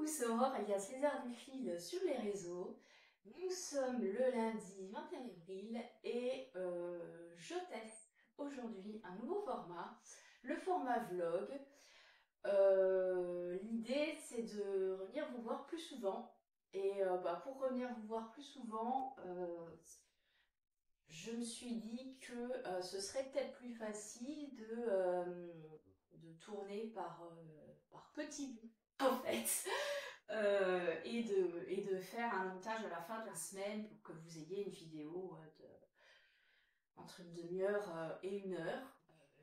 c'est Aurore alias Lézard du Fil sur les réseaux. Nous sommes le lundi 21 avril et je teste aujourd'hui un nouveau format, le format vlog. L'idée c'est de revenir vous voir plus souvent et pour revenir vous voir plus souvent, je me suis dit que ce serait peut-être plus facile de tourner par petits bouts en fait. Et de faire un montage à la fin de la semaine pour que vous ayez une vidéo entre une demi-heure et une heure.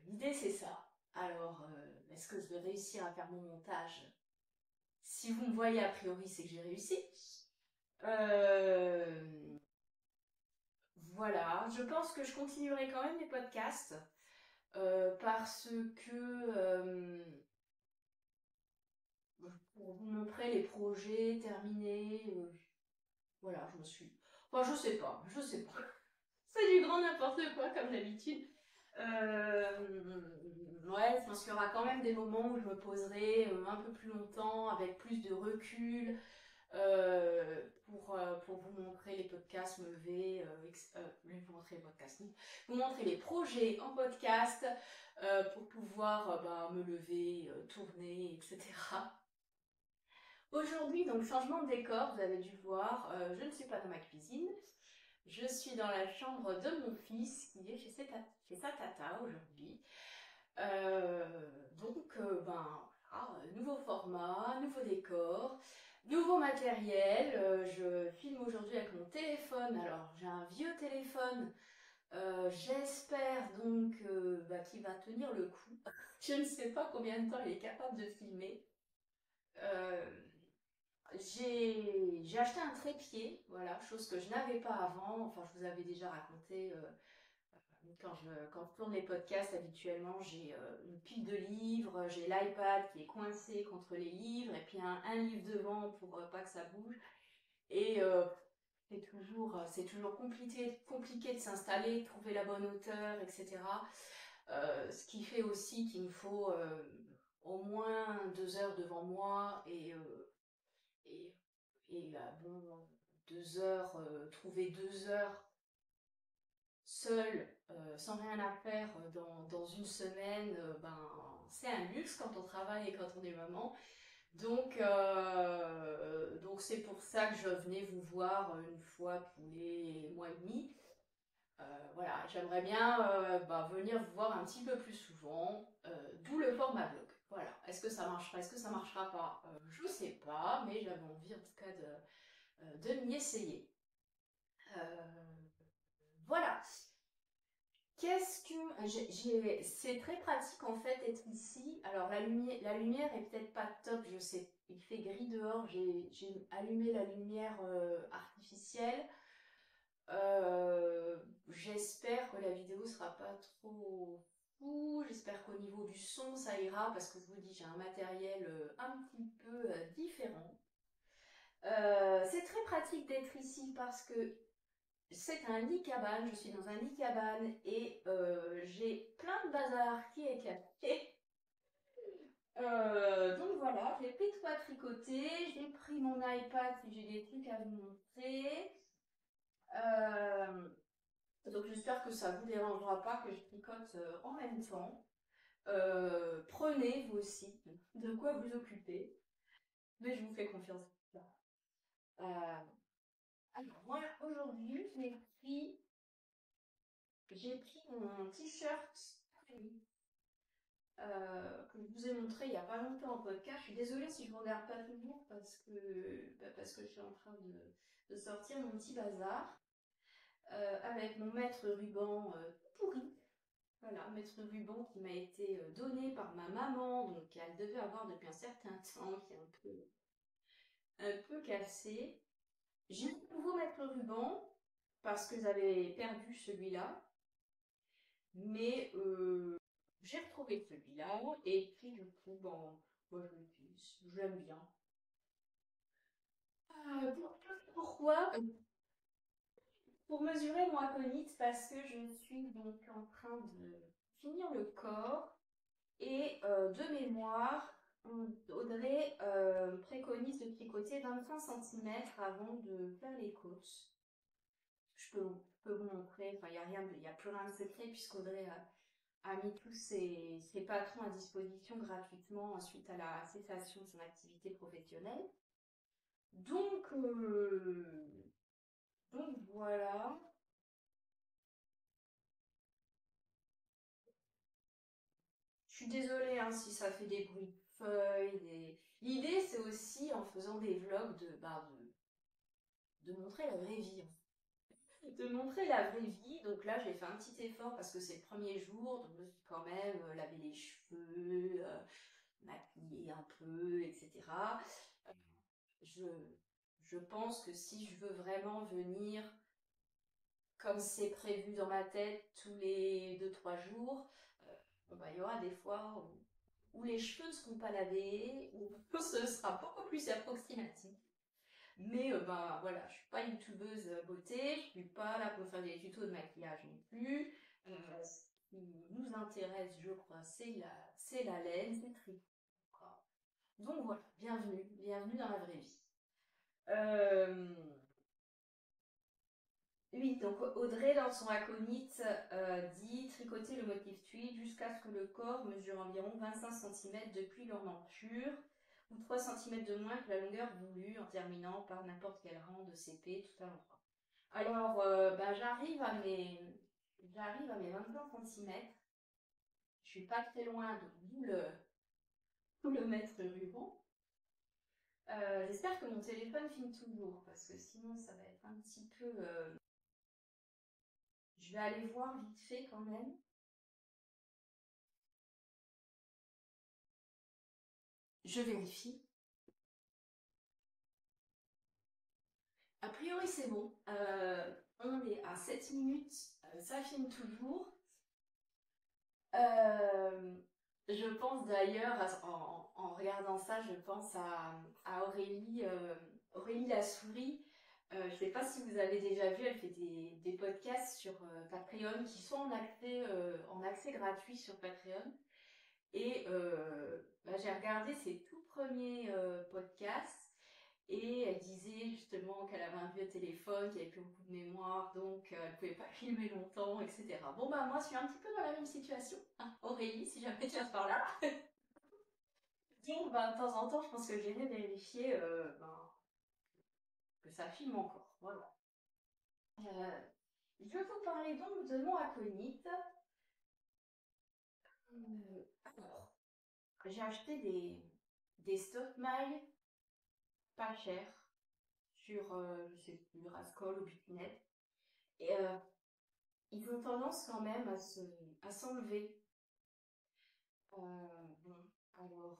L'idée c'est ça. Alors, est-ce que je vais réussir à faire mon montage? Si vous me voyez a priori, c'est que j'ai réussi. Voilà, je pense que je continuerai quand même les podcasts parce que pour vous montrer les projets terminés, voilà, je me suis... Enfin, je sais pas. C'est du grand n'importe quoi, comme d'habitude. Ouais, je pense qu'il y aura quand même des moments où je me poserai un peu plus longtemps, avec plus de recul, pour vous montrer les podcasts, vous montrer les podcasts, non. Vous montrer les projets en podcast, pour pouvoir me lever, tourner, etc. Aujourd'hui, donc changement de décor, vous avez dû voir, je ne suis pas dans ma cuisine, je suis dans la chambre de mon fils qui est chez sa tata aujourd'hui. Voilà, nouveau format, nouveau décor, nouveau matériel. Je filme aujourd'hui avec mon téléphone. Alors j'ai un vieux téléphone, j'espère donc qu'il va tenir le coup. Je ne sais pas combien de temps il est capable de filmer. J'ai acheté un trépied, voilà, chose que je n'avais pas avant. Enfin, je vous avais déjà raconté, quand je tourne les podcasts, habituellement, j'ai une pile de livres, j'ai l'iPad qui est coincé contre les livres, et puis un livre devant pour pas que ça bouge. Et c'est toujours compliqué de s'installer, de trouver la bonne hauteur, etc. Ce qui fait aussi qu'il me faut au moins 2 heures devant moi et, bon, 2 heures, trouver 2 heures seule, sans rien à faire dans une semaine, c'est un luxe quand on travaille et quand on est maman. Donc c'est pour ça que je venais vous voir une fois tous les mois et demi. Voilà, j'aimerais bien venir vous voir un petit peu plus souvent, d'où le format vlog. Voilà, est-ce que ça marchera, est-ce que ça marchera pas? Je sais pas, mais j'avais envie en tout cas de m'y essayer. Voilà. C'est très pratique en fait d'être ici. Alors la lumière est peut-être pas top, je sais, il fait gris dehors, j'ai allumé la lumière artificielle. J'espère que la vidéo sera pas trop fou, j'espère qu'au niveau du son ça ira parce que je vous dis j'ai un matériel un petit peu différent. C'est très pratique d'être ici parce que c'est un lit cabane, je suis dans un lit cabane et j'ai plein de bazar qui est caché. Donc voilà, j'ai pris de quoi tricoter, j'ai pris mon iPad si j'ai des trucs à vous montrer. Euh, donc j'espère que ça vous dérangera pas que je tricote en même temps. Prenez vous aussi de quoi vous occuper, mais je vous fais confiance. Alors moi aujourd'hui j'ai pris mon t-shirt que je vous ai montré il n'y a pas longtemps en podcast. Je suis désolée si je ne vous regarde pas toujours parce que je suis en train de sortir mon petit bazar avec mon maître ruban pourri. Voilà, maître ruban qui m'a été donné par ma maman, donc elle devait avoir depuis un certain temps, qui est un peu cassé. J'ai un nouveau maître ruban parce que j'avais perdu celui-là, mais j'ai retrouvé celui-là et puis du coup, moi je l'utilise, je l'aime bien. Pourquoi? Pour mesurer mon aconite, parce que je suis donc en train de finir le corps et de mémoire, Audrey préconise de tricoté 25 centimètres avant de faire les côtes. Je peux vous montrer, enfin, il n'y a plus rien de secret puisqu'Audrey a mis tous ses patrons à disposition gratuitement suite à la cessation de son activité professionnelle. Donc voilà. Je suis désolée hein, si ça fait des bruits de feuilles. L'idée, c'est aussi, en faisant des vlogs, de montrer la vraie vie. De montrer la vraie vie. Donc là, j'ai fait un petit effort parce que c'est le premier jour, donc je me suis quand même lavé les cheveux, maquillée un peu, etc. Euh, je, je pense que si je veux vraiment venir comme c'est prévu dans ma tête tous les 2-3 jours, bah, il y aura des fois où les cheveux ne seront pas lavés, où ce sera beaucoup plus approximatif. Mais ben voilà, je suis pas youtubeuse beauté, je suis pas là pour faire des tutos de maquillage non plus. Ce qui nous intéresse, je crois, c'est la laine, c'est le tricot. Donc voilà, bienvenue dans la vraie vie. Oui, donc Audrey, dans son aconite, dit tricoter le motif tuile jusqu'à ce que le corps mesure environ 25 cm depuis l'ornementure, ou 3 cm de moins que la longueur voulue, en terminant par n'importe quel rang de CP tout à l'endroit. Alors, bah, j'arrive à mes 25 cm. Je suis pas très loin, d'où le mètre ruban. J'espère que mon téléphone filme toujours, parce que sinon ça va être un petit peu... Je vais aller voir vite fait quand même. Je vérifie. A priori, c'est bon. On est à 7 minutes. Ça filme toujours. Je pense d'ailleurs, en regardant ça, je pense à Aurélie, Aurélie la souris. Je ne sais pas si vous avez déjà vu, elle fait des podcasts sur Patreon qui sont en accès gratuit sur Patreon. Et bah, j'ai regardé ses tout premiers podcasts et elle disait justement qu'elle avait un vieux téléphone, qu'elle avait plus beaucoup de mémoire, donc elle ne pouvait pas filmer longtemps, etc. Bon bah moi je suis un petit peu dans la même situation, hein, Aurélie, si jamais tu passes par là. Donc bah, de temps en temps je pense que j'irai vérifier que ça filme encore. Voilà. Je vais vous parler donc de mon aconite. Alors, j'ai acheté des stock mailles pas chers sur, je sais plus, Rascol ou Butinette. Et ils ont tendance quand même à s'enlever. Bon, alors,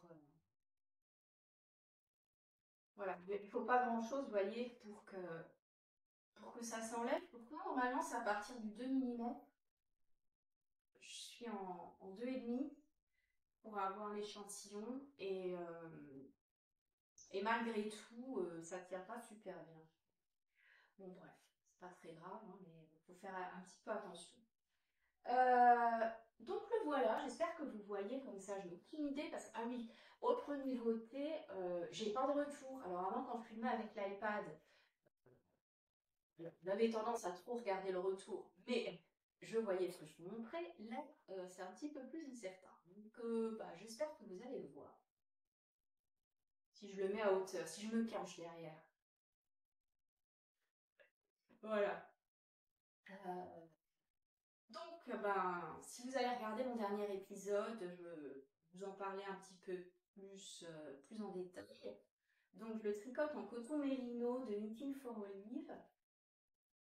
voilà, il faut pas grand-chose, vous voyez, pour que ça s'enlève. Pourquoi normalement, c'est à partir du 2 mm. Je suis en 2,5 pour avoir l'échantillon et malgré tout, ça tient pas super bien. Bon, bref, c'est pas très grave, hein, mais il faut faire un petit peu attention. Donc le voilà, j'espère que vous voyez comme ça, j'ai aucune idée parce que, ah oui, autre nouveauté, j'ai pas de retour. Alors avant quand je filmais avec l'iPad, j'avais tendance à trop regarder le retour, mais je voyais ce que je vous montrais. Là, c'est un petit peu plus incertain. Donc bah, j'espère que vous allez le voir. Si je le mets à hauteur, si je me cache derrière. Voilà. Donc, ben, si vous allez regarder mon dernier épisode, je vous en parlais un petit peu plus en détail. Donc, je le tricote en coton mérino de Knitting for Olive.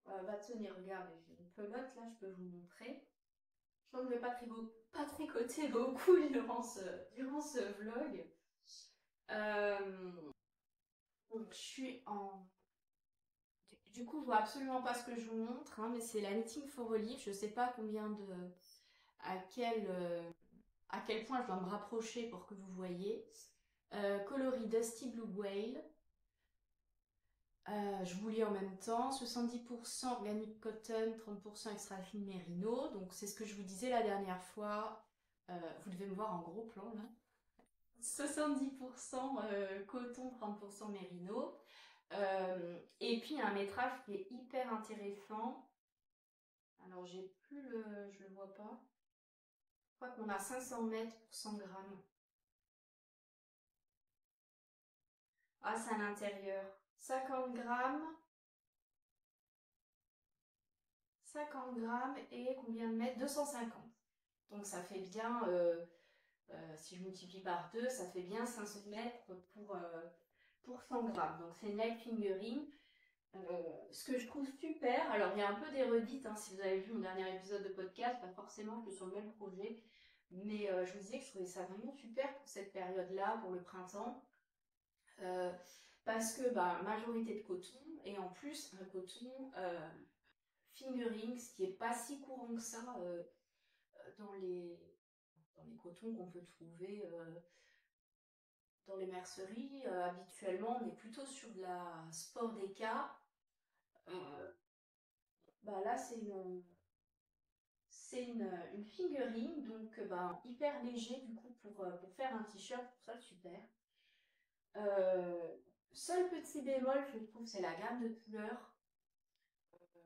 Bah tenez, regardez, j'ai une pelote là, je peux vous montrer. Je crois que je ne vais pas tricoter beaucoup durant ce vlog. Donc, je suis en... Du coup, je vois absolument pas ce que je vous montre, hein, mais c'est la Knitting for Olive. Je sais pas à quel point je dois me rapprocher pour que vous voyez. Coloris Dusty Blue Whale. Je vous lis en même temps. 70% organic cotton, 30% extra fine mérino. Donc c'est ce que je vous disais la dernière fois. Vous devez me voir en gros plan là. 70% coton, 30% mérino. Et puis un métrage qui est hyper intéressant. Alors j'ai plus je le vois pas. Je crois qu'on a 500 mètres pour 100 grammes. Ah, c'est à l'intérieur. 50 grammes. 50 grammes et combien de mètres? 250. Donc ça fait bien, si je multiplie par 2, ça fait bien 500 mètres pour 100 grammes. Donc c'est une light fingering. Ce que je trouve super, alors il y a un peu des redites, hein, si vous avez vu mon dernier épisode de podcast, pas forcément que sur le même projet, mais je vous disais que je trouvais ça vraiment super pour cette période-là, pour le printemps, euh, parce que bah, majorité de coton, et en plus un coton fingering, ce qui est pas si courant que ça dans les cotons qu'on peut trouver dans les merceries. Habituellement, on est plutôt sur de la sport déca. Bah là, c'est une fingering, donc bah, hyper léger du coup pour faire un t-shirt, pour ça super. Euh, Seul petit bémol, je trouve, c'est la gamme de couleurs.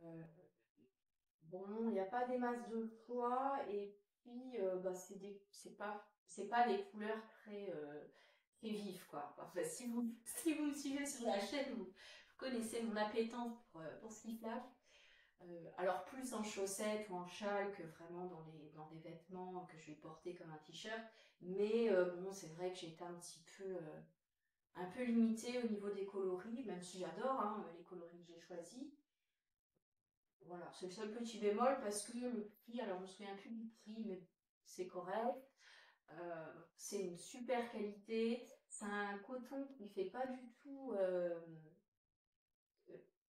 Euh, bon, il n'y a pas des masses de choix, et puis bah, c'est pas des couleurs très vives, quoi. Enfin, si vous me suivez sur la chaîne, vous connaissez mon appétence pour ce qui flash. Alors plus en chaussettes ou en châle que vraiment dans des vêtements que je vais porter comme un t-shirt. Mais bon, c'est vrai que j'ai été un peu limitée au niveau des coloris, même si j'adore hein, les coloris que j'ai choisis. Voilà, c'est le seul petit bémol parce que le prix, alors je me souviens plus du prix, mais c'est correct. C'est une super qualité. C'est un coton qui fait pas du tout,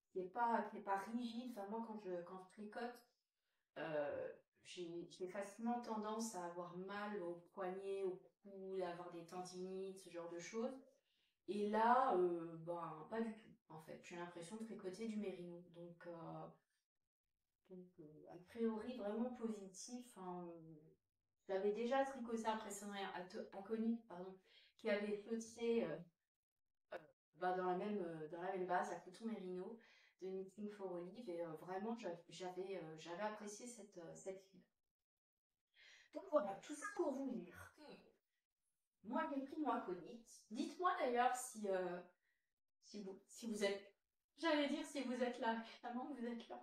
qui est pas rigide. Enfin, moi, quand je tricote, Euh, j'ai facilement tendance à avoir mal au poignet, au cou, à avoir des tendinites, ce genre de choses. Et là, ben, pas du tout, en fait. J'ai l'impression de tricoter du mérino. Donc, a priori, vraiment positif. Hein. J'avais déjà tricoté un précédent inconnu, pardon, qui avait feutré ben, dans la même base, à coton mérino de Knitting for Olive. Et vraiment, j'avais apprécié cette fille. Donc voilà, tout ça pour vous dire. Moi, j'ai pris moi Conit. Dites-moi d'ailleurs si vous êtes. J'allais dire si vous êtes là, évidemment vous êtes là.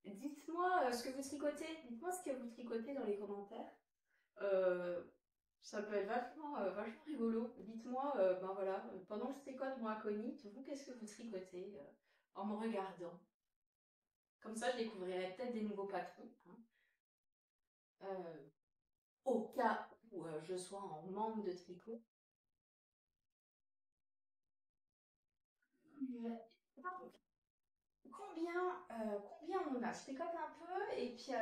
Dites-moi ce que vous tricotez. Dites-moi ce que vous tricotez dans les commentaires. Euh, Ça peut être vachement rigolo. Dites-moi, ben voilà, pendant que je tricote moi Conit, vous qu'est-ce que vous tricotez en me regardant. Comme ça, je découvrirai peut-être des nouveaux patrons. Hein. Euh, Au cas où je sois en manque de tricot. Combien on en a? Je tricote un peu et puis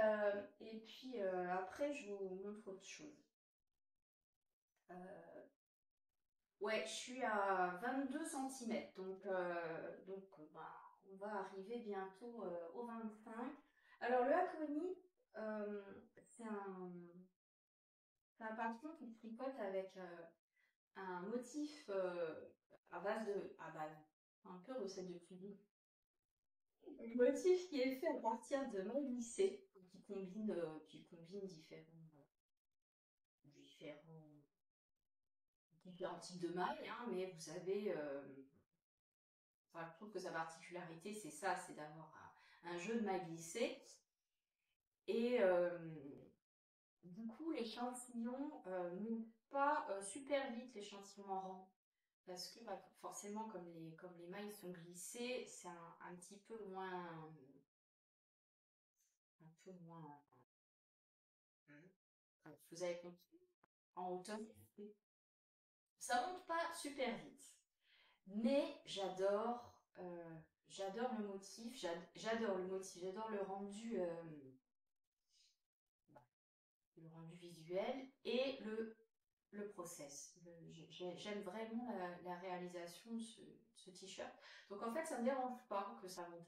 après je vous montre autre chose. Euh, ouais, je suis à 22 centimètres donc bah, on va arriver bientôt au 25. Alors le Hakoni, euh, c'est un, c'est un patron qui tricote avec un motif à base, un peu recette de cuisine. Le motif qui est fait à partir de mailles lissées, qui combine différents, différents types de mailles, hein, mais vous savez, enfin, je trouve que sa particularité, c'est ça, c'est d'avoir un jeu de mailles lissées. Et du coup, l'échantillon monte pas super vite, l'échantillon en rang. Parce que bah, forcément, comme les mailles sont glissées, c'est un petit peu moins. Un peu moins. Vous avez compris? En hauteur. Ça monte pas super vite. Mais j'adore le motif, j'adore le motif, j'adore le rendu visuel et le process. J'aime vraiment la réalisation de ce t-shirt. Donc en fait, ça me dérange pas que ça monte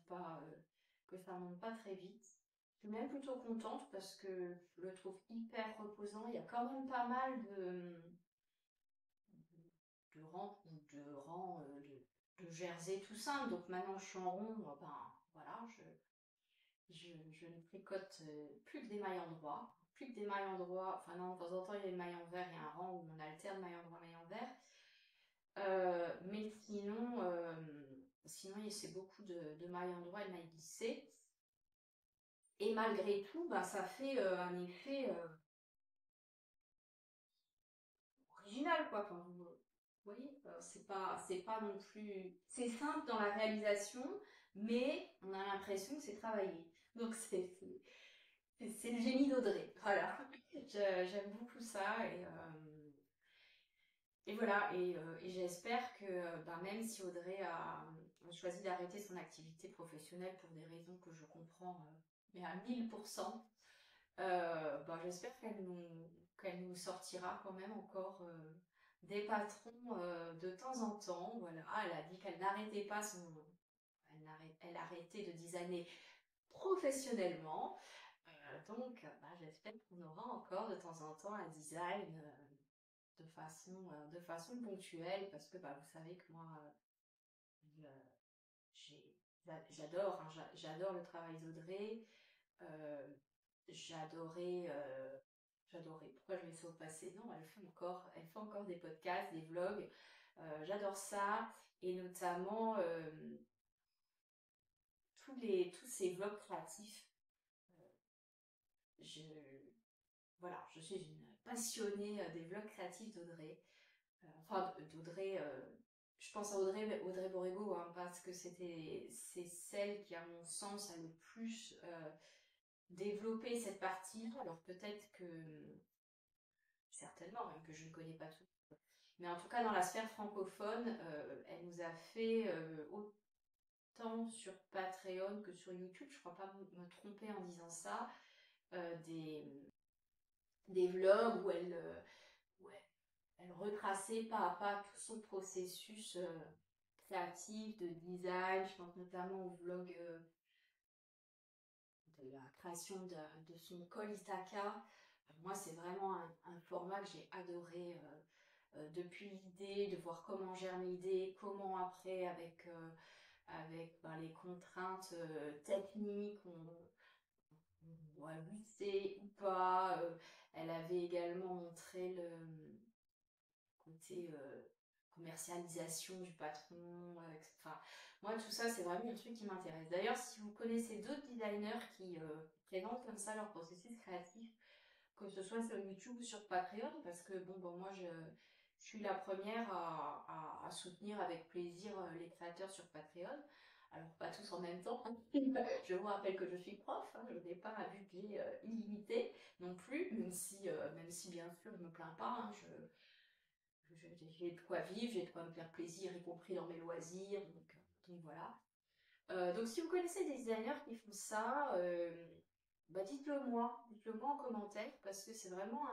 pas très vite. Je suis même plutôt contente parce que je le trouve hyper reposant. Il y a quand même pas mal de rang, de jersey tout simple. Donc maintenant je suis en rond, ben voilà, je ne tricote plus que des mailles endroit. Plus que des mailles endroit. Enfin non, de temps en temps il y a une maille envers, il y a un rang où on alterne maille endroit, maille envers. Mais sinon c'est beaucoup de mailles endroit et de mailles glissées. Et malgré tout, ben, ça fait un effet original, quoi. Enfin, vous voyez, c'est pas non plus. C'est simple dans la réalisation, mais on a l'impression que c'est travaillé. Donc c'est le génie d'Audrey. Voilà. J'aime beaucoup ça et voilà. Et j'espère que ben, même si Audrey a choisi d'arrêter son activité professionnelle pour des raisons que je comprends, mais à 1000%. Bah, j'espère qu'elle nous sortira quand même encore des patrons de temps en temps. Voilà, elle a dit qu'elle n'arrêtait pas elle arrêtait de designer professionnellement. Donc, bah, j'espère qu'on aura encore de temps en temps un design de façon ponctuelle parce que bah, vous savez que moi, j'ai- j'adore, hein, j'adore le travail d'Audrey. Euh, J'adorais, j'adorais. Pourquoi je l'ai fait au passé? Non, elle fait encore des podcasts, des vlogs. J'adore ça. Et notamment, tous ces vlogs créatifs. Je, voilà, je suis une passionnée des vlogs créatifs d'Audrey. Enfin, d'Audrey, je pense à Audrey Borrego, hein, parce que c'est celle qui, à mon sens, a le plus développé cette partie. Alors peut-être que certainement, même que je ne connais pas tout. Mais en tout cas, dans la sphère francophone, elle nous a fait autant sur Patreon que sur YouTube, je ne crois pas me tromper en disant ça, des vlogs elle retraçait pas à pas tout son processus créatif, de design. Je pense notamment au vlog de la création de son col Ithaca. Moi, c'est vraiment un format que j'ai adoré. Depuis l'idée, de voir comment germe l'idée, comment après, avec ben, les contraintes techniques, on va lutter ou pas. Elle avait également montré le côté commercialisation du patron. Enfin, moi, tout ça, c'est vraiment un truc qui m'intéresse. D'ailleurs, si vous connaissez d'autres designers qui présentent comme ça leur processus créatif, que ce soit sur YouTube ou sur Patreon, parce que bon, moi je suis la première à soutenir avec plaisir les créateurs sur Patreon. Alors pas tous en même temps. Je vous rappelle que je suis prof, hein, je n'ai pas un budget illimité non plus, même si bien sûr je me plains pas. Hein, j'ai de quoi vivre, j'ai de quoi me faire plaisir, y compris dans mes loisirs. Donc voilà. Donc si vous connaissez des designers qui font ça, bah dites-le moi en commentaire parce que c'est vraiment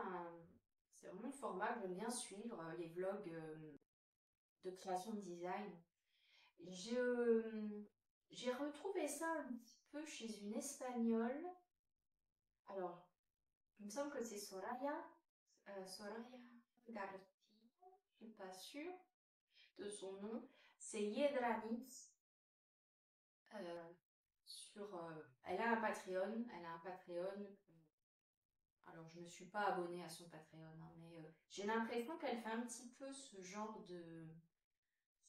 le format que j'aime bien suivre, les vlogs de création de design. J'ai retrouvé ça un petit peu chez une espagnole. Alors, il me semble que c'est Soraya García, je suis pas sûre de son nom. C'est Yedranitz. Euh, elle a un Patreon, alors je ne me suis pas abonnée à son Patreon, hein, mais j'ai l'impression qu'elle fait un petit peu ce genre de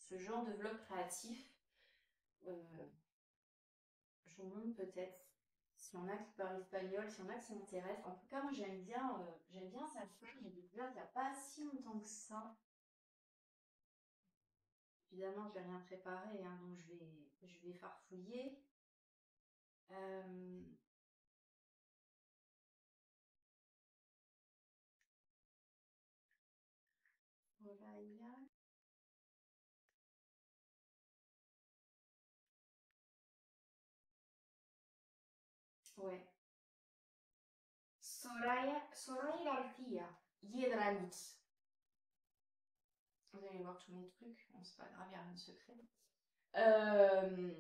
vlog créatif. Euh, je vous montre peut-être s'il y en a qui parlent espagnol, s'il y en a qui s'intéressent. En tout cas, moi j'aime bien sa chaîne. J'ai découvert il n'y a pas si longtemps que ça. Évidemment, je n'ai rien préparé, hein, donc je vais farfouiller. Euh, Soraya. Ouais. Soraya García, Yedranitz. Vous allez voir tous mes trucs, bon, c'est pas grave, il n'y a rien de secret. Euh,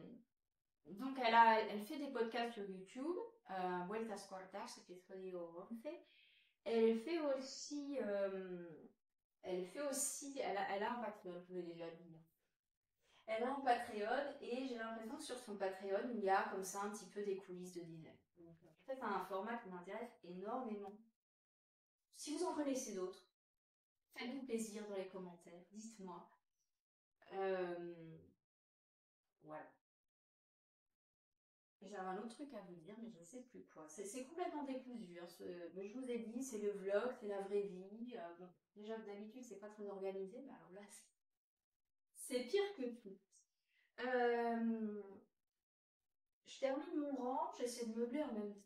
donc elle fait des podcasts sur YouTube, Vueltas Cortas, episodio 11. Elle fait aussi, Elle fait aussi, elle a un Patreon, je vous l'ai déjà dit. Elle a un Patreon et j'ai l'impression que sur son Patreon, il y a comme ça un petit peu des coulisses de Disney. Donc, c'est un format qui m'intéresse énormément. Si vous en connaissez d'autres, faites-vous plaisir dans les commentaires, dites-moi. Euh, voilà. J'avais un autre truc à vous dire, mais je ne sais plus quoi. C'est complètement décousu, hein, mais je vous ai dit, c'est le vlog, c'est la vraie vie. Bon, déjà, d'habitude, c'est pas très organisé, mais alors là, c'est pire que tout. Euh, je termine mon rang, j'essaie de meubler en même temps.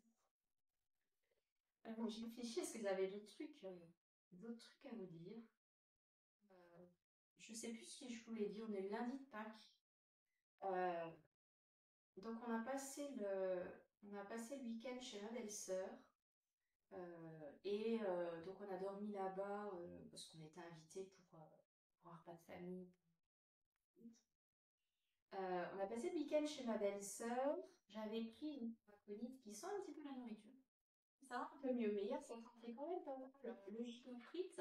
J'ai réfléchi, est-ce que vous avez d'autres trucs à vous dire? Euh, je sais plus ce que je voulais dire, on est le lundi de Pâques. Euh, donc on a passé le week-end chez ma belle-sœur. Donc on a dormi là-bas parce qu'on était invités pour un repas de famille. On a passé le week-end chez ma belle-sœur. J'avais pris une maconite qui sent un petit peu la nourriture. Ça va un peu mieux, mais hier ça sentait quand même pas mal le gigot frites.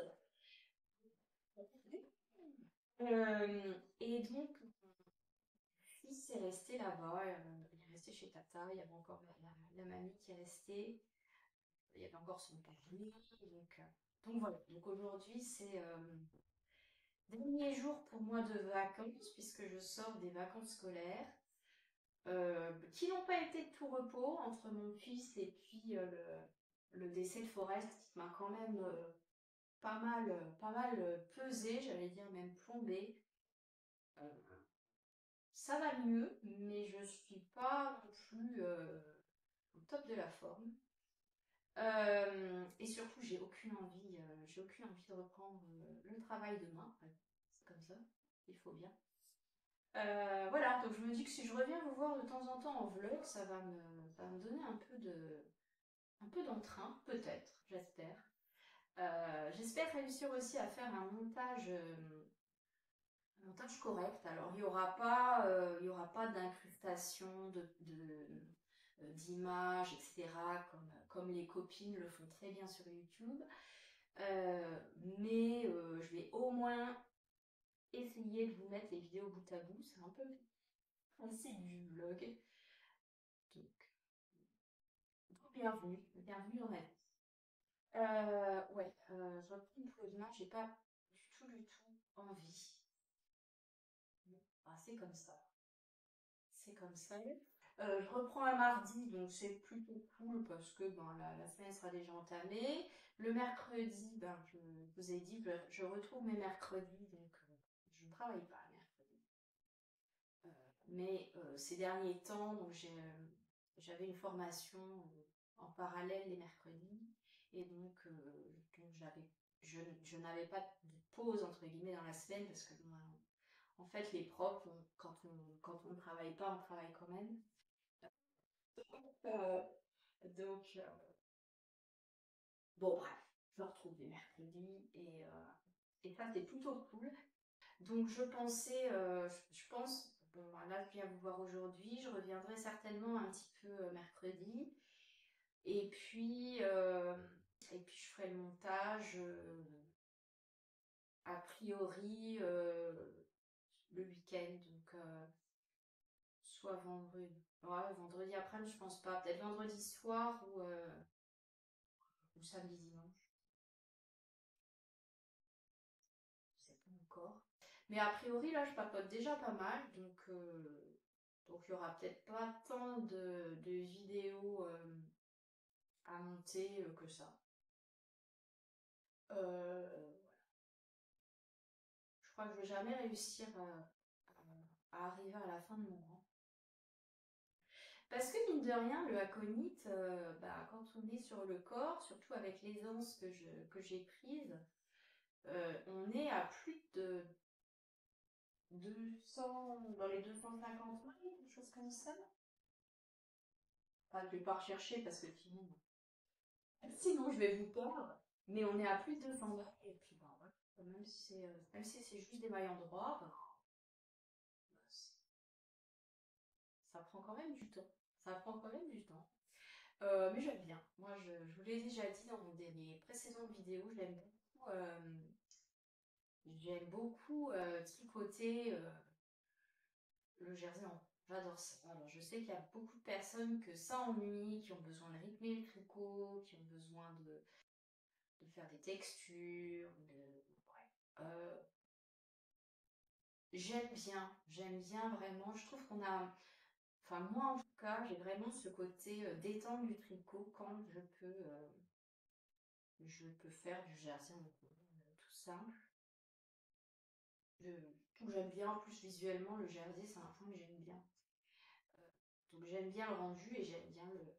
Et donc, mon fils est resté là-bas. Il est resté chez Tata. Il y avait encore la mamie qui est restée. Il y avait encore son père. Donc voilà. Donc aujourd'hui, c'est dernier jour pour moi de vacances, puisque je sors des vacances scolaires, qui n'ont pas été de tout repos entre mon fils et puis le décès de Forest, qui m'a quand même pas mal pesé, j'allais dire même plombé. Euh, Ça va mieux, mais je suis pas non plus au top de la forme. Et surtout, j'ai aucune envie de reprendre le travail demain. Ouais, c'est comme ça, il faut bien. Voilà, donc je me dis que si je reviens vous voir de temps en temps en vlog, ça va me donner un peu d'entrain, peut-être, j'espère. J'espère réussir aussi à faire un montage correct. Alors, il y aura pas d'incrustation d'images, etc., comme les copines le font très bien sur YouTube. Mais je vais au moins essayer de vous mettre les vidéos bout à bout. C'est un peu le principe du vlog. Donc, bienvenue dans ma vie. Ouais, je reprends une pause. Là, j'ai pas du tout envie. Bon, bah, c'est comme ça. C'est comme ça. Je reprends un mardi, donc c'est plutôt cool parce que ben, la semaine sera déjà entamée. Le mercredi, ben, je vous ai dit, je retrouve mes mercredis, donc je ne travaille pas mercredi. Mais ces derniers temps, j'avais une formation en parallèle les mercredis, et donc je n'avais pas de pause entre guillemets dans la semaine parce que bon, en fait les profs, quand on ne travaille pas, on travaille quand même. Euh, donc, bon bref, je retrouve les mercredis et ça c'est plutôt cool. Donc je pense, bon là je viens vous voir aujourd'hui, je reviendrai certainement un petit peu mercredi. Et puis, euh, et puis je ferai le montage a priori le week-end, donc soit vendredi. Ouais, vendredi après, je pense pas. Peut-être vendredi soir ou samedi dimanche. Je sais pas encore. Mais a priori, là, je papote déjà pas mal, donc il y aura peut-être pas tant de vidéos à monter que ça. Euh, je crois que je vais jamais réussir à arriver à la fin de mon rang. Parce que mine de rien, le aconite, bah, quand on est sur le corps, surtout avec l'aisance que j'ai prise, on est à plus de 200, dans les 250 miles, quelque chose comme ça. Enfin, je vais pas rechercher parce que sinon je vais vous perdre. Mais on est à plus de 200 miles. Et puis, bah, ouais, même si c'est juste des mailles en droit, bah, ça prend quand même du temps. Ça prend quand même du temps. Mais j'aime bien. Moi, je vous l'ai déjà dit dans des précédentes vidéos, j'aime beaucoup J'aime beaucoup tricoter le jersey en. J'adore ça. Alors, je sais qu'il y a beaucoup de personnes que ça ennuie, qui ont besoin de rythmer le tricot, qui ont besoin de faire des textures. Ouais. J'aime bien vraiment. Je trouve qu'on a, enfin moi en tout cas, j'ai vraiment ce côté détente du tricot quand je peux faire du jersey en tout simple. J'aime bien, en plus visuellement, le jersey, c'est un point que j'aime bien. Donc j'aime bien le rendu et j'aime bien le-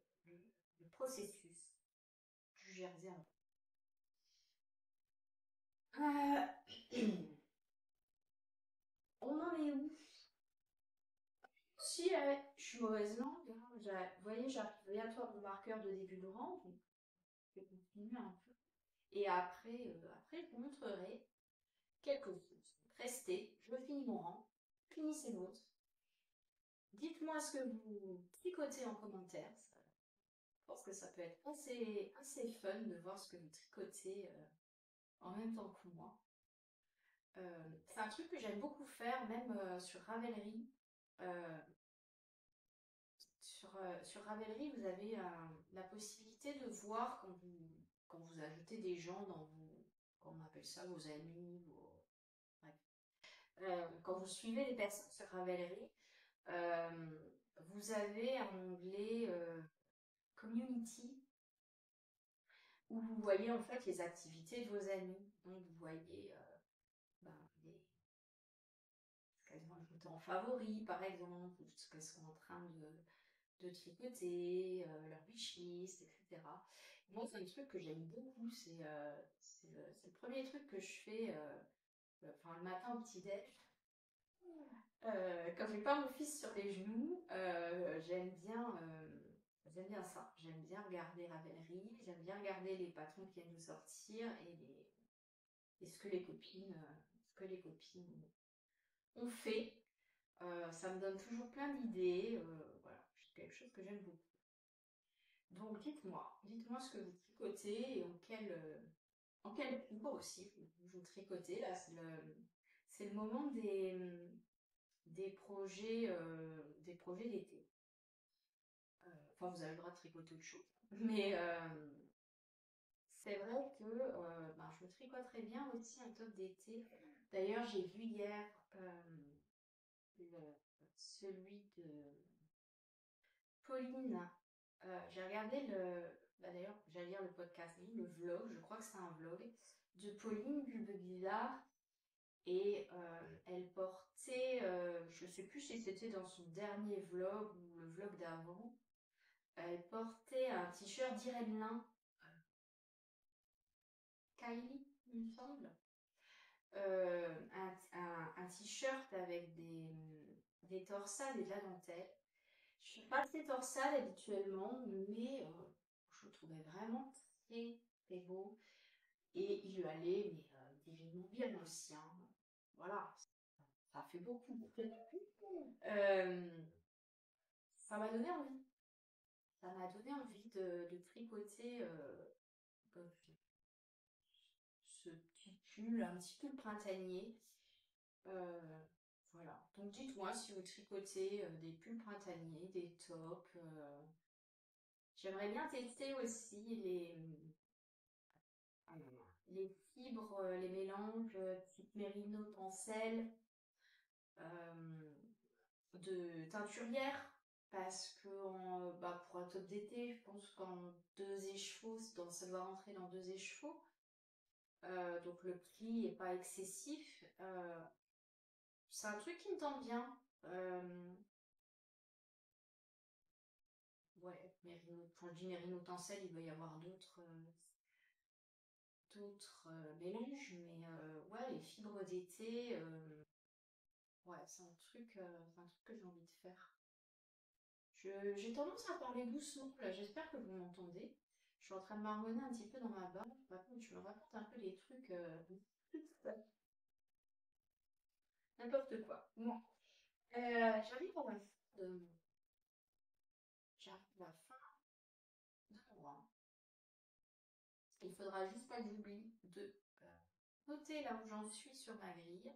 le processus du jersey. On en est où? Si je suis mauvaise langue, hein, vous voyez, j'arrive bientôt à mon marqueur de début de rang, donc je vais continuer un peu. Et après, je vous montrerai quelque chose. Restez, je finis mon rang, finissez l'autre. Dites-moi ce que vous tricotez en commentaire. Je pense que ça peut être assez fun de voir ce que vous tricotez en même temps que moi. C'est un truc que j'aime beaucoup faire, même sur Ravelry. Euh, sur Ravelry, vous avez la possibilité de voir quand vous ajoutez des gens dans vos, comment on appelle ça, vos amis, bref. Quand vous suivez les personnes sur Ravelry, euh, vous avez un onglet Community où vous voyez en fait les activités de vos amis. Donc vous voyez ben, ce qu'elles ont ajouté en favori par exemple, ou ce qu'elles sont en train de tricoter, leur wishlist, etc. Moi, c'est un truc que j'aime beaucoup. C'est le premier truc que je fais enfin, le matin au petit-déj. Quand j'ai pas mon fils sur les genoux, j'aime bien ça. J'aime bien regarder Ravelry, j'aime bien regarder les patrons qui viennent de sortir et ce que les copines ont fait. Ça me donne toujours plein d'idées. Voilà, c'est quelque chose que j'aime beaucoup. Donc dites-moi ce que vous tricotez et en quel fibre aussi vous tricotez. Là, c'est le moment des projets d'été. Enfin, vous avez le droit de tricoter autre chose. Mais c'est vrai que ben, je me tricoterais bien aussi un top d'été. D'ailleurs, j'ai vu hier celui de Pauline. J'ai regardé d'ailleurs, j'allais lire le podcast, non, le vlog, je crois que c'est un vlog, de Pauline Bulbe-Villard. Et elle portait, je sais plus si c'était dans son dernier vlog ou le vlog d'avant, elle portait un t-shirt d'Irène Lin, Kylie, il me semble. Un t-shirt avec des torsades et de la dentelle. Je suis pas très torsade habituellement, mais je le trouvais vraiment très, très beau. Et il lui allait, mais divinement bien aussi, hein. Voilà, ça fait beaucoup. Euh, ça m'a donné envie. Ça m'a donné envie de tricoter euh, ce petit pull, un petit pull printanier. Euh, voilà. Donc dites-moi si vous tricotez des pulls printaniers, des tops. J'aimerais bien tester aussi les fibres, les mélanges type mérino, tencel, de teinturière. Parce que bah, pour un top d'été, je pense qu'en deux échevaux, ça doit rentrer dans deux échevaux. Donc le prix n'est pas excessif. C'est un truc qui me tente bien. Ouais, quand je dis mérino tencel, il va y avoir d'autres mélanges, mais ouais, les fibres d'été, ouais, c'est un truc que j'ai envie de faire. J'ai tendance à parler doucement, là, j'espère que vous m'entendez. Je suis en train de marmonner un petit peu dans ma barbe. Par contre, je me raconte un peu les trucs, n'importe quoi. Bon, j'arrive à la fin de, j'arrive à la fin de mon rang. Il faudra juste pas que j'oublie de noter là où j'en suis sur ma grille.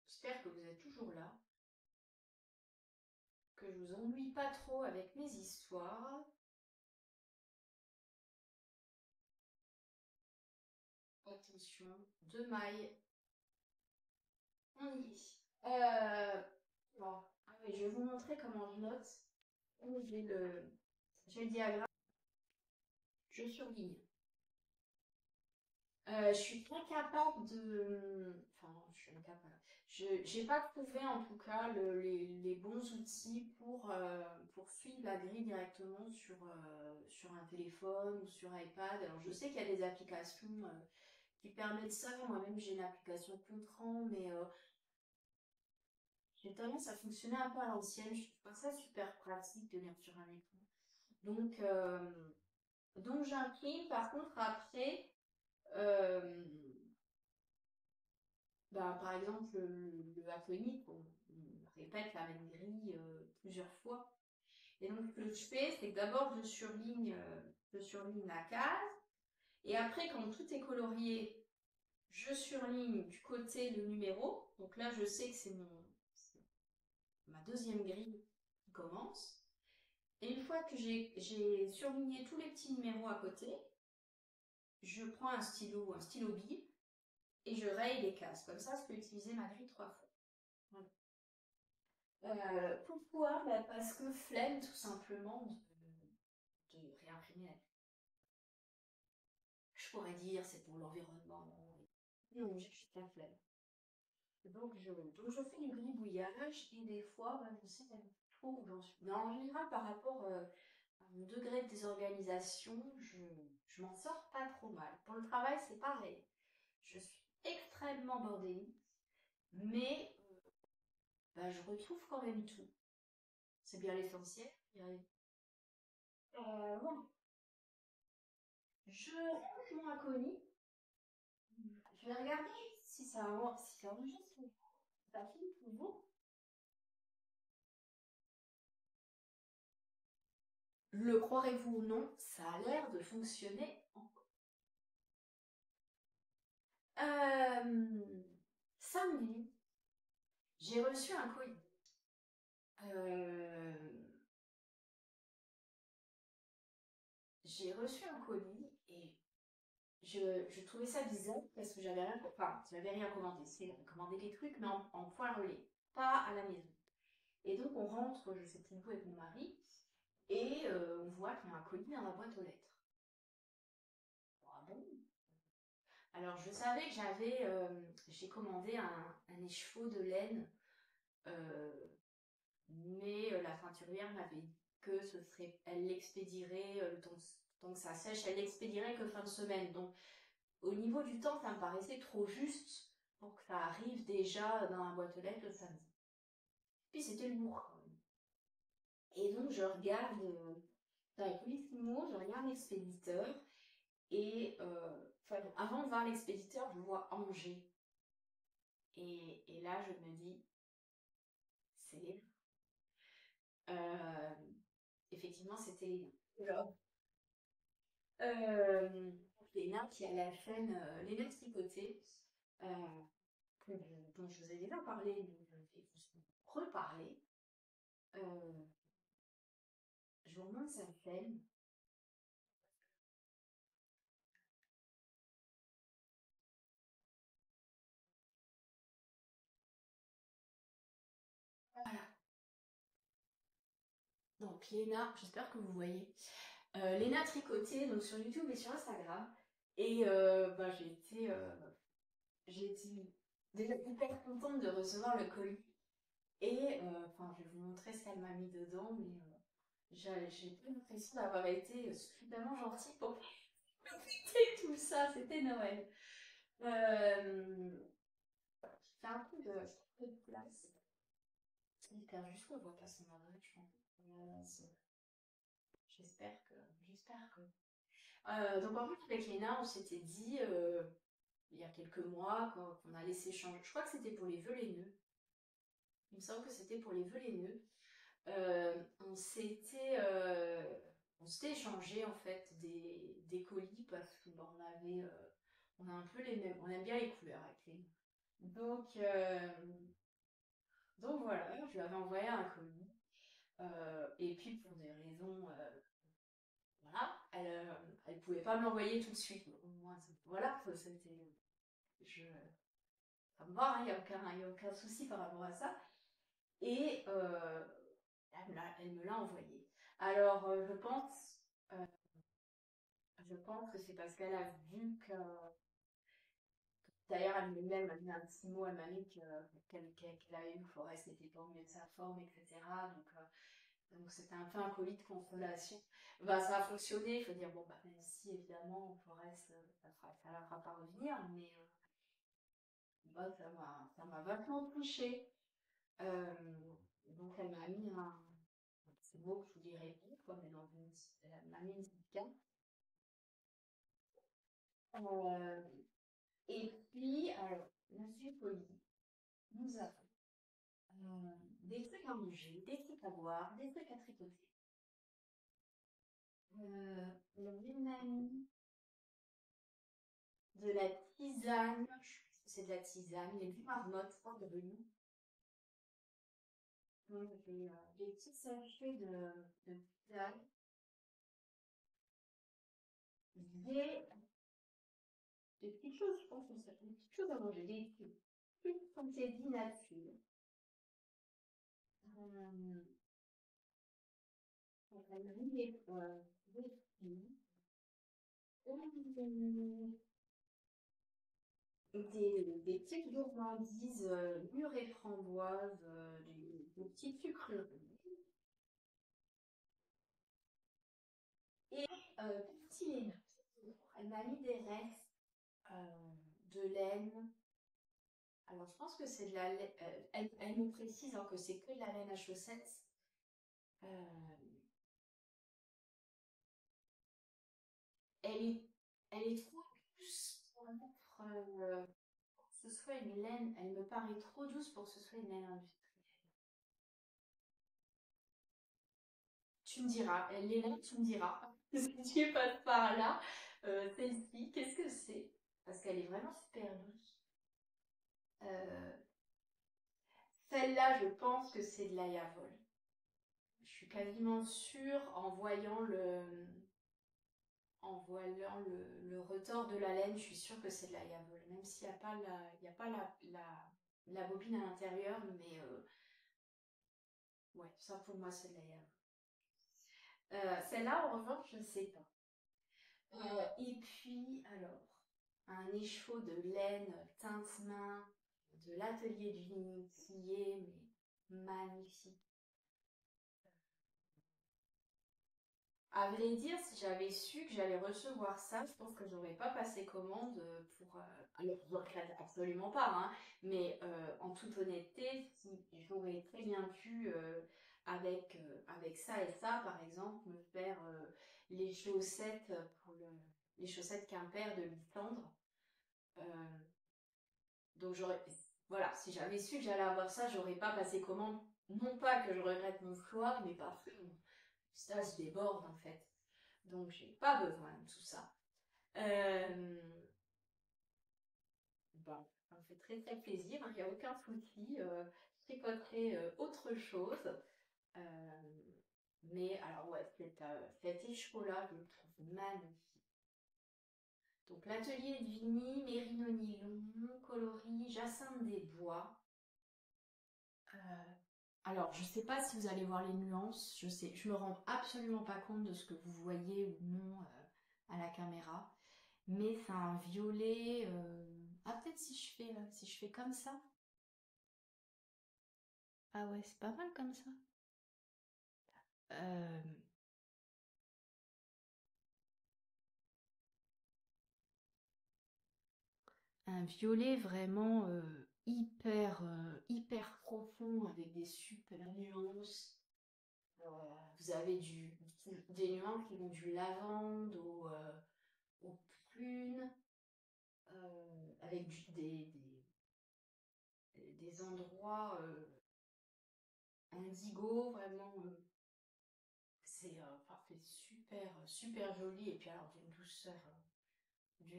J'espère que vous êtes toujours là, que je vous ennuie pas trop avec mes histoires. Attention, 2 mailles. On y est. Bon. Ah oui, je vais vous montrer comment je note. J'ai le diagramme. Je surligne. Je suis incapable de. Enfin, je suis incapable. Je n'ai pas trouvé en tout cas les bons outils pour suivre la grille directement sur un téléphone ou sur iPad. Alors je sais qu'il y a des applications qui permettent ça. Moi-même j'ai une application Contran, mais j'ai tendance à fonctionner un peu à l'ancienne. Je trouve pas ça super pratique de lire sur un écran. Donc j'imprime. Par contre après. Euh, Bah, par exemple, le aphonie, on répète la même grille plusieurs fois. Et donc, ce que je fais, c'est que d'abord, je surligne la case. Et après, quand tout est colorié, je surligne du côté le numéro. Donc là, je sais que c'est ma deuxième grille qui commence. Et une fois que j'ai surligné tous les petits numéros à côté, je prends un stylo bille, et je raye les cases. Comme ça, je peux utiliser ma grille 3 fois. Voilà. Pourquoi? Bah, parce que flemme tout simplement de réimprimer. Je pourrais dire c'est pour l'environnement. Non, j'ai juste la flemme. Donc je fais du gribouillage et des fois, bah, je sais même trop où j'en suis. Mais en général, par rapport à mon degré de désorganisation, je m'en sors pas trop mal. Pour le travail, c'est pareil. Je suis extrêmement bordélique, mais bah, je retrouve quand même tout. C'est bien l'essentiel. Voilà. Je range mon inconnu. Je vais regarder si ça enregistre. Ça filme toujours. Le croirez-vous ou non, ça a l'air de fonctionner encore. Samedi, j'ai reçu un colis. Euh, j'ai reçu un colis et je trouvais ça bizarre parce que j'avais rien commandé. C'est commander des trucs, mais en point relais, pas à la maison. Et donc on rentre, je sais plus où avec mon mari, et on voit qu'il y a un colis dans la boîte aux lettres. Ah bon? Alors je savais que j'ai commandé un écheveau de laine, euh, mais la teinturière m'avait dit que elle l'expédierait le temps que ça sèche, elle l'expédierait que fin de semaine. Donc au niveau du temps, ça me paraissait trop juste pour que ça arrive déjà dans la boîte aux lettres le samedi. Puis c'était le bourg quand même. Et donc je regarde dans les Colissimo, je regarde l'expéditeur et avant de voir l'expéditeur, je vois Angers. Et là, je me dis, c'est Léna. Euh, Effectivement, c'était Léna. Alors, Euh, Léna qui a la chaîne Léna Tricoté, euh, dont je vous ai déjà parlé, mais je vais vous reparler. Euh, je vous remonte sa chaîne. Voilà. Donc Léna, j'espère que vous voyez. Léna Tricoté, donc sur YouTube et sur Instagram. Et bah, j'ai été déjà hyper contente de recevoir le colis. Et enfin, je vais vous montrer ce qu'elle m'a mis dedans, mais j'ai pas l'impression d'avoir été suffisamment gentille pour fêter tout ça. C'était Noël. J'ai fait un peu de place. J'espère juste qu'on voit pas son adresse, je pense. J'espère que. Donc en fait, avec Léna, on s'était dit il y a quelques mois qu'on allait s'échanger. Je crois que c'était pour les vœux les nœuds. Il me semble que c'était pour les vœux les nœuds. on s'était échangé en fait des colis parce que on a un peu les mêmes, on aime bien les couleurs avec les. Donc, euh, donc voilà, je lui avais envoyé un colis. Et puis pour des raisons, voilà, elle pouvait pas me l'envoyer tout de suite. Moi, voilà, c'était, je, ça me va, il n'y a y a aucun souci par rapport à ça. Et elle me l'a envoyé. Alors, euh, je pense que c'est parce qu'elle a vu que, d'ailleurs, elle-même m'a mis un petit mot, elle m'a mis qu'elle avait vu que Forest n'était pas au mieux de sa forme, etc. Donc c'était un peu un colis de consolation. Bah, ça a fonctionné, il faut dire, bon, bah, même si évidemment, Forest, ça la fera pas revenir, mais bah, ça m'a vachement touchée. Euh, donc elle m'a mis c'est beau que je vous dirai plus, quoi, mais elle m'a mis une petite carte. Euh, et puis, alors, Monsieur Poli nous a des trucs à manger, des trucs à boire, des trucs à tricoter. On a mis de la tisane, je sais pas si c'est de la tisane, les marmottes, pas de rhume. Donc, des petits sachets de tisane, des, des petites choses, je pense que ça, des petites choses à manger, des trucs santé dit nature. Euh, on a mis des fruits, des petites gourmandises mûres et framboises, des petites sucreries. Et petit lait. Elle m'a mis des restes de laine. Alors, je pense que c'est de la laine. Elle me précise que c'est que de la laine à chaussettes. Euh, elle est, elle est trop douce pour que ce soit une laine. Elle me paraît trop douce pour que ce soit une laine industrielle. Tu me diras, elle est là, tu me diras. Si tu passes par là, celle-ci, qu'est-ce que c'est? Parce qu'elle est vraiment super douce. Euh, Celle-là, je pense que c'est de l'ayavol. Je suis quasiment sûre en voyant le retors de la laine, je suis sûre que c'est de la Yavol, même s'il n'y a pas il y a pas la bobine à l'intérieur, mais ouais, ça pour moi c'est de la Yavol. Celle-là, en revanche, je ne sais pas. Et puis, alors, un écheveau de laine teinte main de l'atelier du Vigny qui est mais, magnifique. À vrai dire, si j'avais su que j'allais recevoir ça, je pense que j'aurais pas passé commande pour. Alors, je ne regrette absolument pas, hein, mais en toute honnêteté, si j'aurais très bien pu, avec ça et ça, par exemple, me faire les chaussettes les chaussettes Quimper de Lysandre. Euh, donc, voilà, si j'avais su que j'allais avoir ça, j'aurais pas passé commande. Non pas que je regrette mon choix, mais parce que ça se déborde en fait. Donc j'ai pas besoin de tout ça. Euh, bon, ça me fait très très plaisir, il n'y a aucun souci. Je tricoterai autre chose. Euh, mais alors ouais, cet écheveau-là, je le trouve magnifique. Donc l'atelier de Vigny, Mérino Nylon, coloris Jacinthe des Bois. Euh, alors je sais pas si vous allez voir les nuances, je me rends absolument pas compte de ce que vous voyez ou non à la caméra. Mais c'est un violet. Ah, peut-être si je fais comme ça. Ah ouais, c'est pas mal comme ça. Euh, un violet vraiment hyper profond avec des super nuances. Vous avez des nuances qui vont du lavande au prune, avec des endroits indigo, vraiment. Enfin, c'est super, super joli. Et puis alors d'une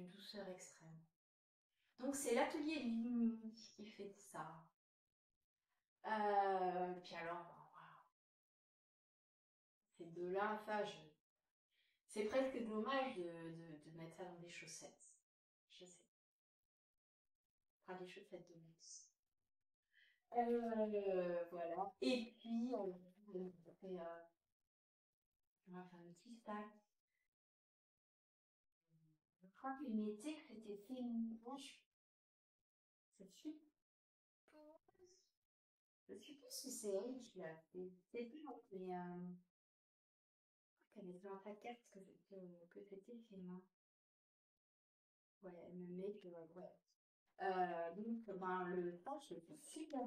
douceur extrême. Donc c'est l'atelier Lini qui fait ça. Puis alors, ben, voilà. Ces deux-là, c'est presque dommage de mettre ça dans des chaussettes. Je sais. Enfin, des chaussettes de mousse. Voilà. Et puis, on va faire un petit stack. Je crois qu'il mettait que c'était féminin. Je suis je sais plus si c'est elle qui l'a fait. C'est pas, mais qu'elle était dans ta carte que c'était féminin. Ouais, elle me met que, ouais. Donc, ben, le punch était super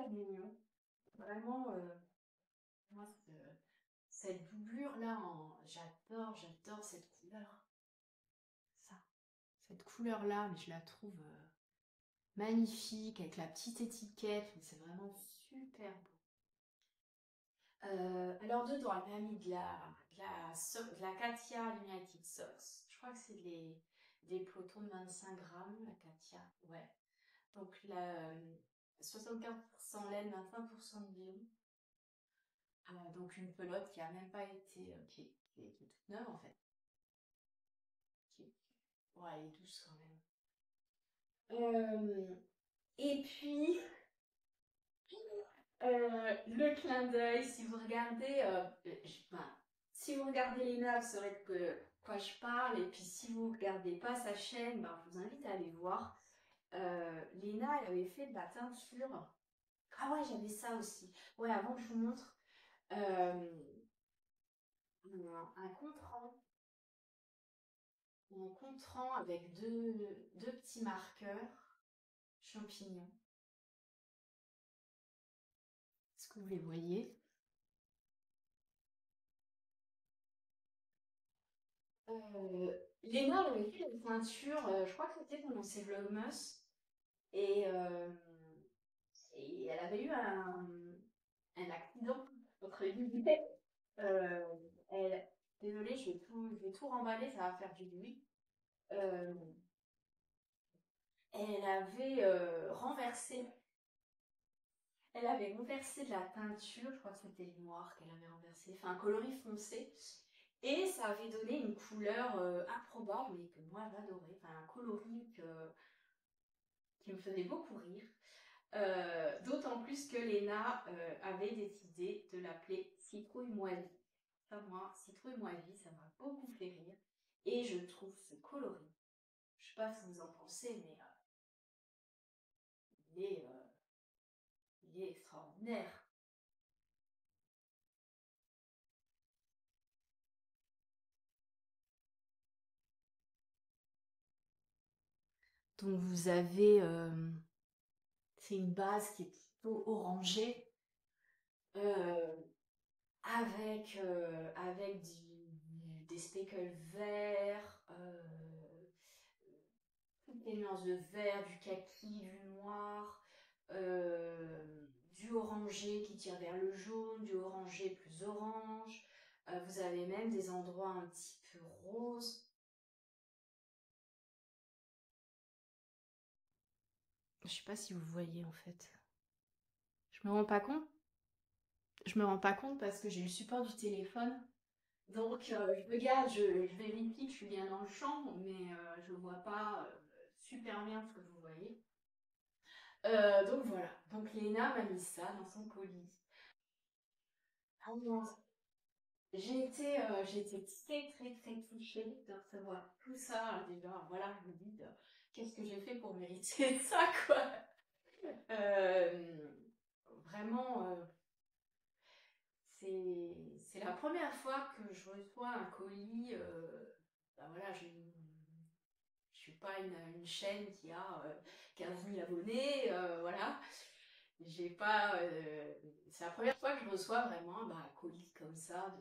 mignon. Vraiment, moi, cette doublure-là, j'adore cette couleur. Ça, cette couleur-là, mais je la trouve magnifique, avec la petite étiquette, c'est vraiment super beau. Alors dedans, elle m'a mis de la Katia United Socks. Je crois que c'est des pelotons de 25 grammes, la Katia. Ouais. Donc la 75% laine, 25% de nylon. Donc une pelote qui a même pas été, qui est toute neuve en fait. Ouais, elle est douce quand même. Et puis, le clin d'œil, si vous regardez, enfin, si vous regardez Léna, vous saurez de quoi je parle. Et puis si vous regardez pas sa chaîne, ben, je vous invite à aller voir. Léna, elle avait fait de la teinture. Ah ouais, j'avais ça aussi. Ouais, avant que je vous montre, un contrant avec deux petits marqueurs champignons. Est-ce que vous les voyez? Euh, Léna elle avait fait une peinture, je crois que c'était pendant ses Vlogmas, et, euh, et elle avait eu un accident, entre guillemets. Euh, elle, désolée, je vais tout remballer, ça va faire du bruit. Euh, elle avait elle avait renversé de la teinture, je crois que c'était le noir qu'elle avait renversé, enfin un coloris foncé, et ça avait donné une couleur improbable, mais que moi j'adorais, enfin un coloris qui me faisait beaucoup rire. D'autant plus que Léna avait décidé de l'appeler Citrouille Moisie. Enfin, moi, Citrouille Moisie, ça m'a beaucoup fait rire. Et je trouve ce coloris, je sais pas ce que vous en pensez, mais il est, euh, il est extraordinaire. Donc vous avez, c'est une base qui est plutôt orangée, euh, avec des speckles verts, des nuances de vert, du kaki, du noir, du orangé qui tire vers le jaune, du orangé plus orange. Vous avez même des endroits un petit peu roses. Je sais pas si vous voyez en fait. Je me rends pas compte. Je me rends pas compte parce que j'ai le support du téléphone. Donc je regarde, je vérifie que je suis bien dans le champ, mais je vois pas super bien ce que vous voyez. Donc voilà. Donc Léna m'a mis ça dans son colis. Ah non, j'ai été très touchée de recevoir tout ça. Déjà, voilà, je me dis, qu'est-ce que j'ai fait pour mériter ça, quoi. Euh, Vraiment, c'est la première fois que je reçois un colis. Ben voilà, je suis pas une chaîne qui a 15 000 abonnés, voilà. J'ai pas, c'est la première fois que je reçois vraiment bah, un colis comme ça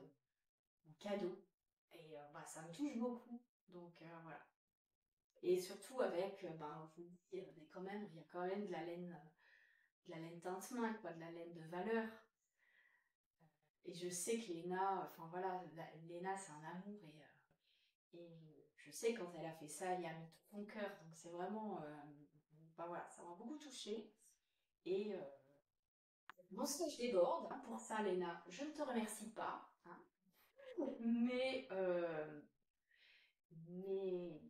de cadeau. Et bah, ça me touche beaucoup. Donc voilà. Et surtout avec, ben, je vous dis, il y a quand même de la laine teinte main, quoi, de la laine de valeur. et je sais que Léna, enfin voilà, Léna c'est un amour et je sais quand elle a fait ça, elle y a mis tout son cœur. Donc c'est vraiment, bah voilà, ça m'a beaucoup touchée. Et mon stage déborde, hein, pour ça Léna, je ne te remercie pas, hein. mais, euh, mais,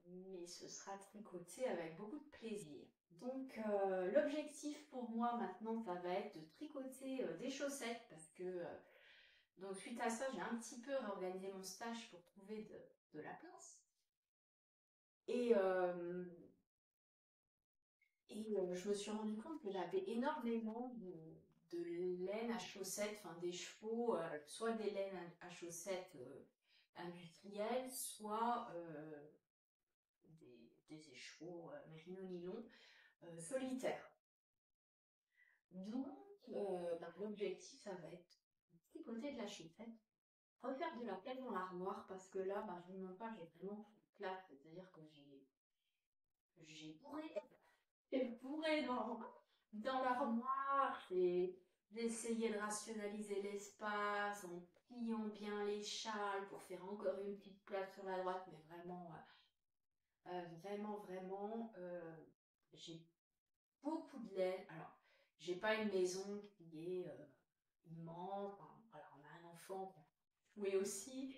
mais ce sera tricoté avec beaucoup de plaisir. Donc l'objectif pour moi maintenant, ça va être de tricoter des chaussettes parce que donc suite à ça, j'ai un petit peu réorganisé mon stage pour trouver de la place. Et, je me suis rendu compte que j'avais énormément de laine à chaussettes, enfin des chevaux, soit des laines à chaussettes industrielles, soit des écheveaux mérino nylon solitaires. Donc, bah, l'objectif, ça va être de tricoter de la chaussette, refaire de la place dans l'armoire, parce que là, bah, je ne mens pas, j'ai vraiment fait de place, c'est-à-dire que j'ai bourré dans l'armoire, j'ai essayé de rationaliser l'espace en pliant bien les châles pour faire encore une petite place sur la droite, mais vraiment, j'ai beaucoup de laine. Alors, j'ai pas une maison qui est immense. Enfin, voilà, on a un enfant, oui aussi.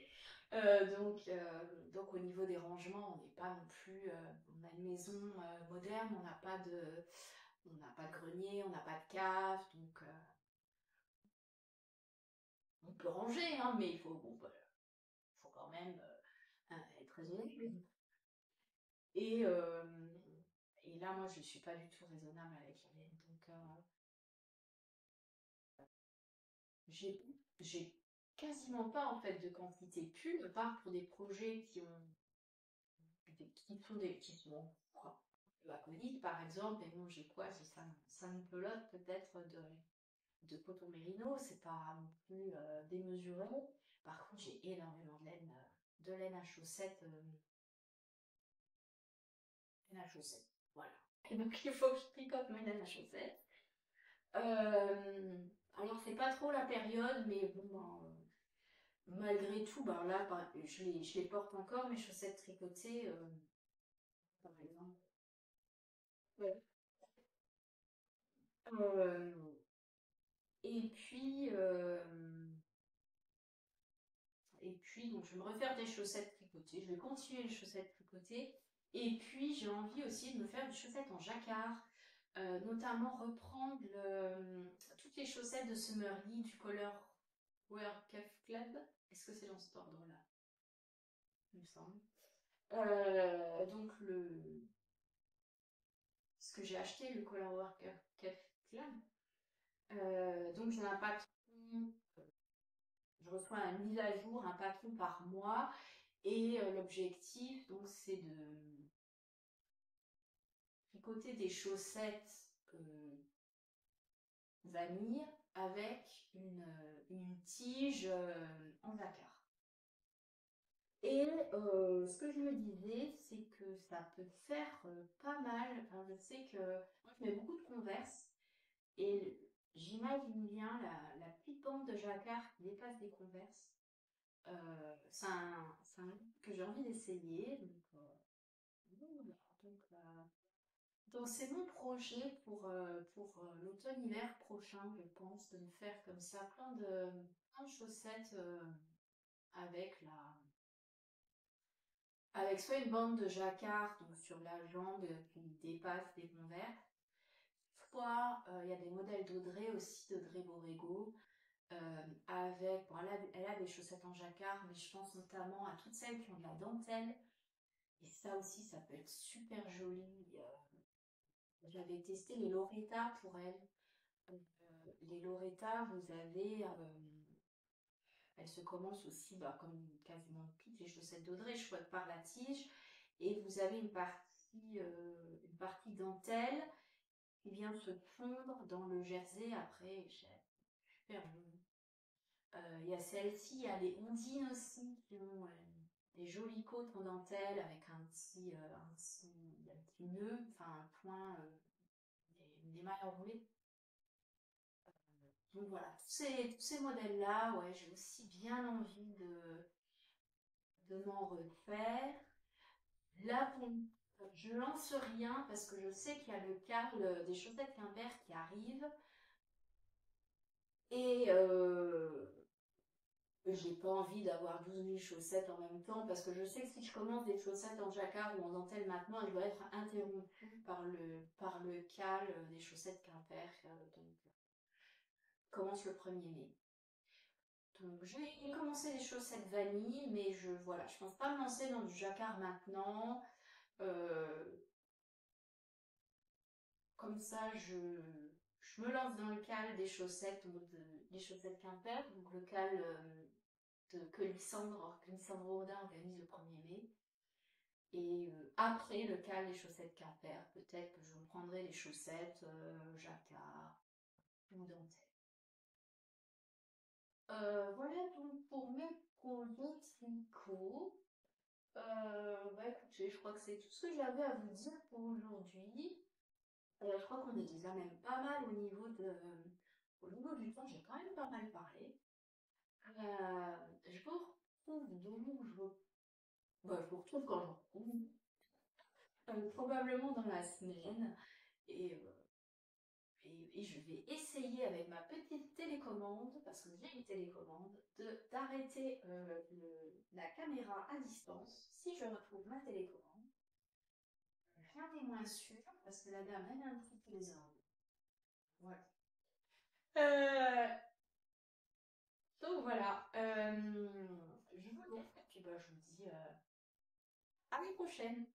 Donc au niveau des rangements, on n'est pas non plus. On a une maison moderne, on n'a pas de grenier, on n'a pas de cave, donc on peut ranger, hein, mais il faut, bon, voilà, faut quand même être raisonnable. Et, euh, et là, moi, je suis pas du tout raisonnable avec la laine, donc j'ai j'ai quasiment pas en fait de quantité de pull, à part pour des projets qui sont quoi, laconiques par exemple. Et bon, j'ai quoi, j'ai 5 pelotes peut-être de coton mérino, c'est pas non plus démesuré. Par contre, j'ai énormément de laine à chaussettes, laine à chaussettes, voilà. Et donc il faut que je tricote ma laine à chaussettes. Alors c'est pas trop la période, mais bon, ben, malgré tout, ben là, je les porte encore, mes chaussettes tricotées, par exemple. Ouais. Euh, et puis, euh, et puis, donc, je vais me refaire des chaussettes tricotées. Je vais continuer les chaussettes tricotées. Et puis, j'ai envie aussi de me faire des chaussettes en jacquard. Notamment reprendre toutes les chaussettes de Summer Lee du Color Work Club. Est-ce que c'est dans cet ordre-là? Il me semble. Donc, ce que j'ai acheté, le Color Work Club. Donc, j'ai un patron. Je reçois une mise à jour, un patron par mois. Et l'objectif, donc, c'est de tricoter des chaussettes vanille avec une tige en jacquard. Et ce que je me disais, c'est que ça peut faire pas mal. Enfin, je sais que moi, je mets beaucoup de Converse et j'imagine bien la petite bande de jacquard qui dépasse des Converse. C'est un look que j'ai envie d'essayer. Voilà. Donc c'est mon projet pour l'automne-hiver prochain, je pense, de me faire comme ça plein de chaussettes avec avec soit une bande de jacquard donc sur la jambe qui dépasse des Converse, soit il y a des modèles d'Audrey aussi, d'Audrey Borrego, avec, bon, elle a des chaussettes en jacquard, mais je pense notamment à toutes celles qui ont de la dentelle. Et ça aussi, ça peut être super joli. J'avais testé les Loretta pour elle. Les Loretta, vous avez, elles se commencent aussi, bah, comme quasiment toutes les chaussettes d'Audrey, je crois, par la tige. Et vous avez une partie dentelle qui vient se fondre dans le jersey. Après, super bon. Il y a celle-ci, il y a les ondines aussi qui ont des jolies côtes en dentelle avec un petit nœud, enfin un point, des mailles enroulées. Donc voilà, tous ces modèles-là, ouais, j'ai aussi bien envie de m'en refaire. Là, je lance rien parce que je sais qu'il y a le Carl des chaussettes Quimper qui arrive. Et j'ai pas envie d'avoir 12 000 chaussettes en même temps parce que je sais que si je commence des chaussettes en jacquard ou en dentelle maintenant, je vais être interrompue par le cal des chaussettes Quimper. Donc, commence le 1er mai. Donc, je vais commencer des chaussettes vanille, mais voilà, je pense pas me lancer dans du jacquard maintenant. Euh, Comme ça, je me lance dans le cal des chaussettes, des chaussettes Quimper, donc le cal que Lysandre Audin organise le 1er mai. Et après le cal des chaussettes Quimper, peut-être que je reprendrai les chaussettes jacquard ou dentelle. Voilà donc pour mes projets tricot. Bah écoutez, je crois que c'est tout ce que j'avais à vous dire pour aujourd'hui. Je crois qu'on est déjà même pas mal au niveau du temps, j'ai quand même pas mal parlé. Je vous retrouve donc, je vous retrouve quand je vous retrouve, probablement dans la semaine, et, et je vais essayer avec ma petite télécommande, parce que j'ai une télécommande, d'arrêter la caméra à distance si je retrouve ma télécommande. Rien n'est moins sûr, parce que la dame, elle a un truc les ordres. Voilà. Euh, donc voilà, je vous laisse, et puis bah, je vous dis à la prochaine.